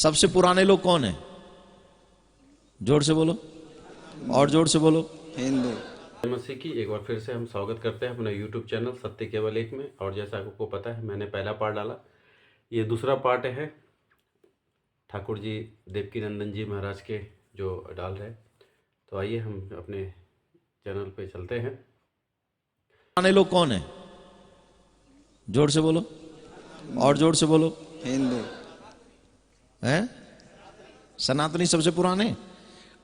सबसे पुराने लोग कौन है? जोर से बोलो, और जोर से बोलो। हिंदू। मसीह की एक बार फिर से हम स्वागत करते हैं अपने YouTube चैनल सत्य केवल एक में। और जैसा आपको पता है, मैंने पहला पार्ट डाला, ये दूसरा पार्ट है। ठाकुर जी देवकी नंदन जी महाराज के जो डाल रहे हैं, तो आइए हम अपने चैनल पे चलते हैं। पुराने लोग कौन है? जोर से बोलो, और जोर से बोलो। हिंदू। हैं? सनातनी सबसे पुराने।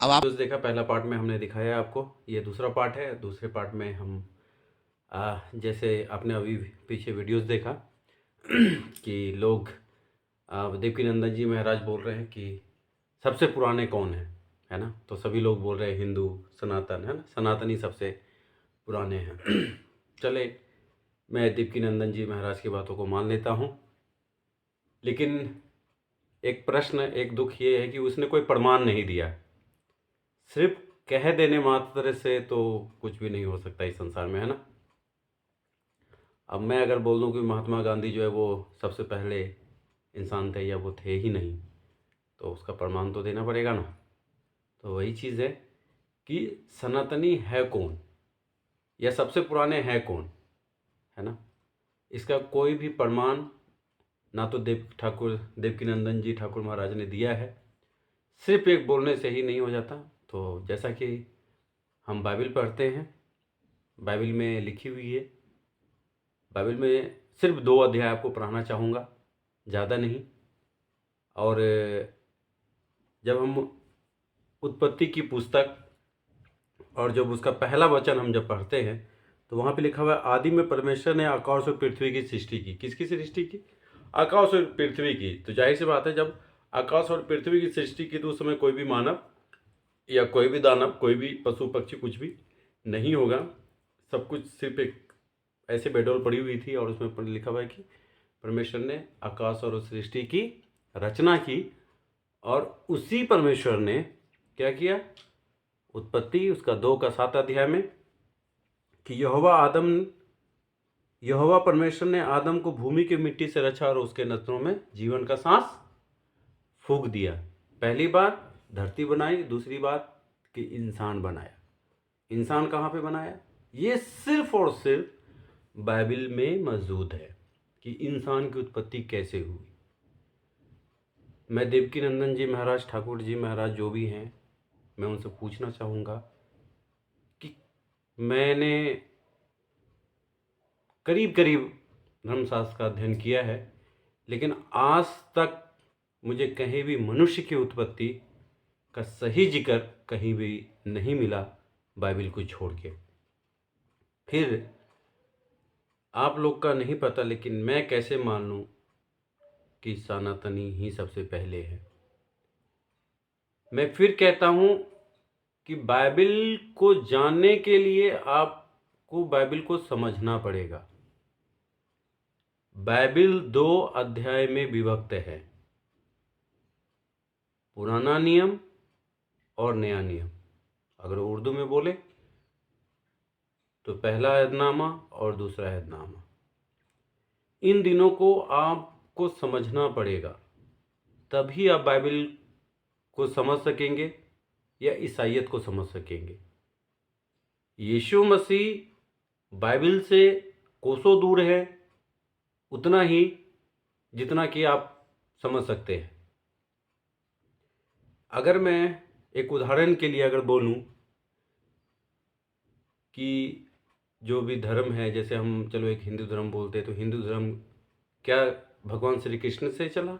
अब आप देखा, पहला पार्ट में हमने दिखाया आपको, ये दूसरा पार्ट है। दूसरे पार्ट में हम जैसे आपने अभी पीछे वीडियोस देखा कि लोग देवकी नंदन जी महाराज बोल रहे हैं कि सबसे पुराने कौन है ना। तो सभी लोग बोल रहे हैं हिंदू, सनातन, है ना, सनातनी सबसे पुराने हैं। चले, मैं देवकी नंदन जी महाराज की बातों को मान लेता हूँ, लेकिन एक प्रश्न, एक दुख ये है कि उसने कोई प्रमाण नहीं दिया। सिर्फ कह देने मात्र से तो कुछ भी नहीं हो सकता इस संसार में, है ना। अब मैं अगर बोल दूं कि महात्मा गांधी जो है वो सबसे पहले इंसान थे या वो थे ही नहीं, तो उसका प्रमाण तो देना पड़ेगा ना। तो वही चीज़ है कि सनातनी है कौन या सबसे पुराने हैं कौन, है ना। इसका कोई भी प्रमाण ना तो देवकी नंदन जी ठाकुर महाराज ने दिया है। सिर्फ एक बोलने से ही नहीं हो जाता। तो जैसा कि हम बाइबल पढ़ते हैं, बाइबल में लिखी हुई है, बाइबल में सिर्फ 2 अध्याय आपको पढ़ाना चाहूँगा, ज़्यादा नहीं। और जब हम उत्पत्ति की पुस्तक और जब उसका पहला वचन हम जब पढ़ते हैं, तो वहाँ पे लिखा हुआ है, आदि में परमेश्वर ने आकाश और पृथ्वी की सृष्टि की। किसकी सृष्टि की? आकाश और पृथ्वी की। तो जाहिर सी बात है, जब आकाश और पृथ्वी की सृष्टि की तो उस समय कोई भी मानव या कोई भी दानव, कोई भी पशु पक्षी कुछ भी नहीं होगा। सब कुछ सिर्फ एक ऐसे बेडोल पड़ी हुई थी और उसमें लिखा हुआ है कि परमेश्वर ने आकाश और उस सृष्टि की रचना की। और उसी परमेश्वर ने क्या किया? उत्पत्ति उसका 2 का 7 अध्याय में कि यहोवा परमेश्वर ने आदम को भूमि की मिट्टी से रचा और उसके नथनों में जीवन का सांस फूंक दिया। पहली बार धरती बनाई, दूसरी बात कि इंसान बनाया। इंसान कहाँ पे बनाया? ये सिर्फ और सिर्फ बाइबल में मौजूद है कि इंसान की उत्पत्ति कैसे हुई। मैं देवकी नंदन जी महाराज, ठाकुर जी महाराज जो भी हैं, मैं उनसे पूछना चाहूँगा कि मैंने करीब करीब धर्मशास्त्र का अध्ययन किया है, लेकिन आज तक मुझे कहीं भी मनुष्य की उत्पत्ति का सही जिक्र कहीं भी नहीं मिला बाइबल को छोड़ के। फिर आप लोग का नहीं पता, लेकिन मैं कैसे मान लूँ कि सनातनी ही सबसे पहले है। मैं फिर कहता हूँ कि बाइबल को जानने के लिए आपको बाइबल को समझना पड़ेगा। बाइबल 2 अध्याय में विभक्त है, पुराना नियम और नया नियम। अगर उर्दू में बोले तो पहला अहदनामा और दूसरा अहदनामा। इन दिनों को आपको समझना पड़ेगा, तभी आप बाइबल को समझ सकेंगे या ईसाइयत को समझ सकेंगे। यीशु मसीह बाइबल से कोसों दूर है, उतना ही जितना कि आप समझ सकते हैं। अगर मैं एक उदाहरण के लिए अगर बोलूं कि जो भी धर्म है, जैसे हम चलो एक हिंदू धर्म बोलते हैं, तो हिंदू धर्म क्या भगवान श्री कृष्ण से चला?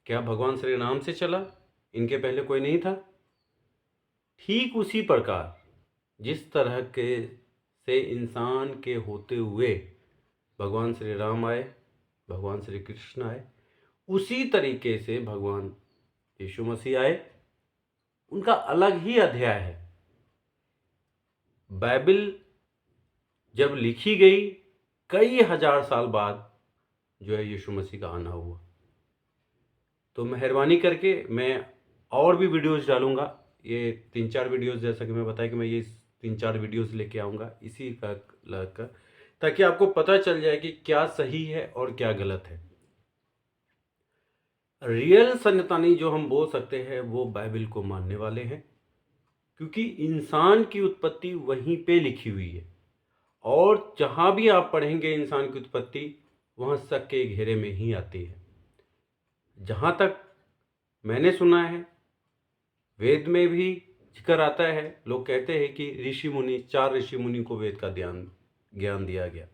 क्या भगवान श्री राम से चला? इनके पहले कोई नहीं था। ठीक उसी प्रकार जिस तरह के से इंसान के होते हुए भगवान श्री राम आए, भगवान श्री कृष्ण आए, उसी तरीके से भगवान यीशु मसीह आए। उनका अलग ही अध्याय है। बाइबल जब लिखी गई, कई हजार साल बाद जो है यीशु मसीह का आना हुआ। तो मेहरबानी करके मैं और भी वीडियोस डालूंगा, ये 3-4 वीडियोस, जैसा कि मैं बताया कि मैं ये 3-4 वीडियोस लेके आऊँगा इसी का लगकर, ताकि आपको पता चल जाए कि क्या सही है और क्या गलत है। रियल सनातनी जो हम बोल सकते हैं वो बाइबल को मानने वाले हैं, क्योंकि इंसान की उत्पत्ति वहीं पे लिखी हुई है। और जहाँ भी आप पढ़ेंगे इंसान की उत्पत्ति वहाँ शक के घेरे में ही आती है। जहाँ तक मैंने सुना है, वेद में भी जिक्र आता है, लोग कहते हैं कि ऋषि मुनि, 4 ऋषि मुनि को वेद का ज्ञान दिया गया।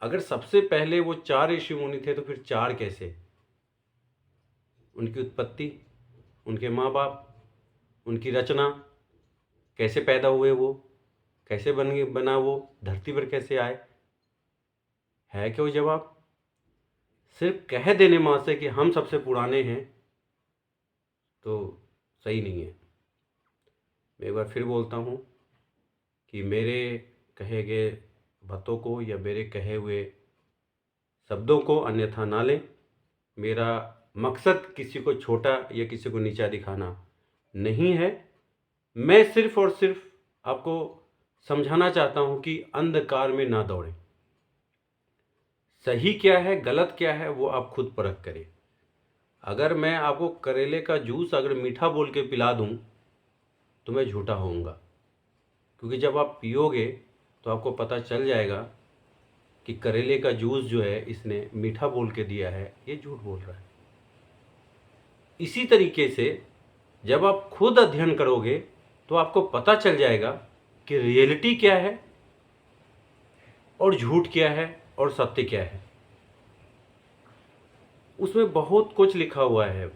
अगर सबसे पहले वो 4 ऋषि मुनि थे तो फिर 4 कैसे? उनकी उत्पत्ति, उनके माँ बाप, उनकी रचना, कैसे पैदा हुए वो, कैसे बना वो, धरती पर कैसे आए? है क्या वो जवाब? सिर्फ कह देने मात्र से कि हम सबसे पुराने हैं तो सही नहीं है। मैं एक बार फिर बोलता हूँ कि मेरे कहे गए बातों को या मेरे कहे हुए शब्दों को अन्यथा ना लें। मेरा मकसद किसी को छोटा या किसी को नीचा दिखाना नहीं है। मैं सिर्फ और सिर्फ आपको समझाना चाहता हूँ कि अंधकार में ना दौड़ें। सही क्या है, गलत क्या है, वो आप खुद परख करें। अगर मैं आपको करेले का जूस अगर मीठा बोल के पिला दूँ तो मैं झूठा होऊंगा, क्योंकि जब आप पियोगे तो आपको पता चल जाएगा कि करेले का जूस जो है इसने मीठा बोल के दिया है, ये झूठ बोल रहा है। इसी तरीके से जब आप खुद अध्ययन करोगे तो आपको पता चल जाएगा कि रियलिटी क्या है और झूठ क्या है और सत्य क्या है। उसमें बहुत कुछ लिखा हुआ है।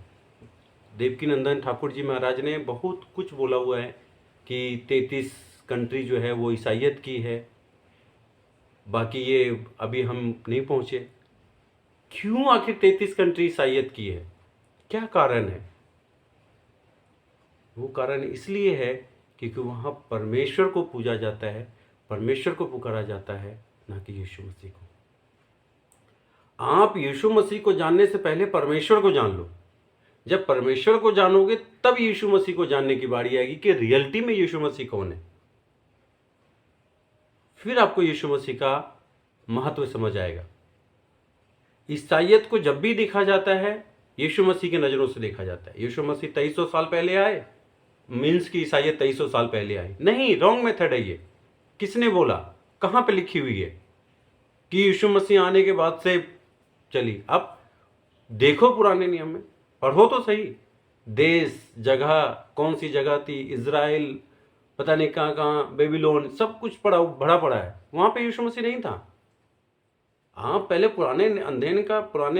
देवकीनंदन ठाकुर जी महाराज ने बहुत कुछ बोला हुआ है कि 33 कंट्री जो है वो ईसाइयत की है, बाकी ये अभी हम नहीं पहुँचे। क्यों आखिर 33 कंट्री ईसाइयत की है? क्या कारण है? वो कारण इसलिए है क्योंकि वहाँ परमेश्वर को पूजा जाता है, परमेश्वर को पुकारा जाता है, ना कि यीशु मसीह को। आप यीशु मसीह को जानने से पहले परमेश्वर को जान लो। जब परमेश्वर को जानोगे तब यीशु मसीह को जानने की बारी आएगी कि रियलिटी में यीशु मसीह कौन है। फिर आपको यीशु मसीह का महत्व समझ आएगा। ईसाइयत को जब भी देखा जाता है यीशु मसीह की नज़रों से देखा जाता है। यीशु मसीह 2300 साल पहले आए, मीन्स की ईसाइयत 2300 साल पहले आई? नहीं, रॉन्ग मेथड है ये। किसने बोला? कहाँ पे लिखी हुई है कि यीशु मसीह आने के बाद से चली? अब देखो पुराने नियम में, पढ़ो तो सही। देश, जगह, कौन सी जगह थी, इज़राइल, पता नहीं कहाँ कहाँ, बेबीलोन, सब कुछ भरा पड़ा है। वहाँ पे यीशु मसीह नहीं था। आप पहले पुराने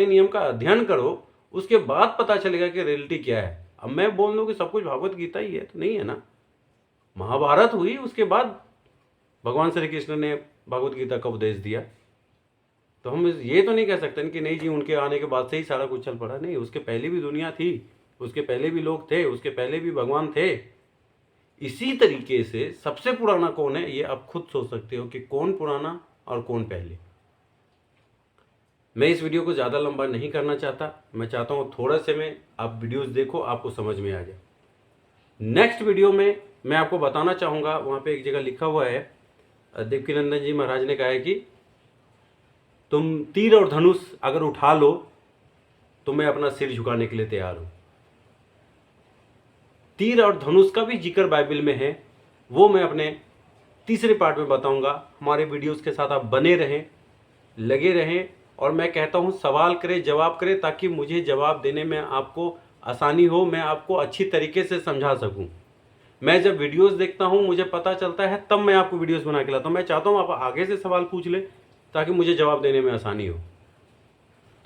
नियम का अध्ययन करो, उसके बाद पता चलेगा कि रियलिटी क्या है। अब मैं बोल दूं कि सब कुछ भागवत गीता ही है तो नहीं है ना। महाभारत हुई, उसके बाद भगवान श्री कृष्ण ने भागवत गीता का उपदेश दिया। तो हम ये तो नहीं कह सकते कि नहीं जी उनके आने के बाद से ही सारा कुछ चल पड़ा। नहीं, उसके पहले भी दुनिया थी, उसके पहले भी लोग थे, उसके पहले भी भगवान थे। इसी तरीके से सबसे पुराना कौन है ये आप खुद सोच सकते हो कि कौन पुराना और कौन पहले। मैं इस वीडियो को ज़्यादा लंबा नहीं करना चाहता। मैं चाहता हूँ थोड़ा से में आप वीडियोस देखो, आपको समझ में आ जाए। नेक्स्ट वीडियो में मैं आपको बताना चाहूँगा, वहाँ पे एक जगह लिखा हुआ है, देवकीनंदन जी महाराज ने कहा है कि तुम तीर और धनुष अगर उठा लो तो मैं अपना सिर झुकाने के लिए तैयार हूँ। तीर और धनुष का भी जिक्र बाइबल में है, वो मैं अपने तीसरे पार्ट में बताऊँगा। हमारे वीडियोज़ के साथ आप बने रहें, लगे रहें। और मैं कहता हूं सवाल करें, जवाब करें, ताकि मुझे जवाब देने में आपको आसानी हो, मैं आपको अच्छी तरीके से समझा सकूं। मैं जब वीडियोस देखता हूं मुझे पता चलता है, तब मैं आपको वीडियोस बना के लाता हूं। मैं चाहता हूं आप आगे से सवाल पूछ लें ताकि मुझे जवाब देने में आसानी हो।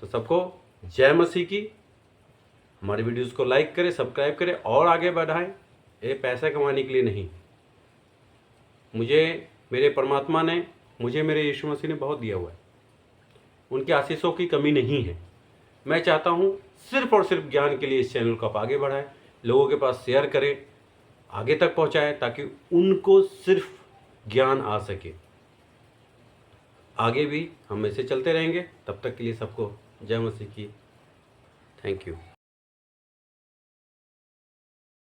तो सबको जय मसीह की। हमारे वीडियोज़ को लाइक करें, सब्सक्राइब करें और आगे बढ़ाएं। ये पैसा कमाने के लिए नहीं, मुझे मेरे परमात्मा ने, मुझे मेरे यीशु मसीह ने बहुत दिया हुआ है। उनकी आशीषों की कमी नहीं है। मैं चाहता हूँ सिर्फ और सिर्फ ज्ञान के लिए इस चैनल को आप आगे बढ़ाएं, लोगों के पास शेयर करें, आगे तक पहुँचाएं, ताकि उनको सिर्फ ज्ञान आ सके। आगे भी हम ऐसे चलते रहेंगे। तब तक के लिए सबको जय मसीह की। Thank you.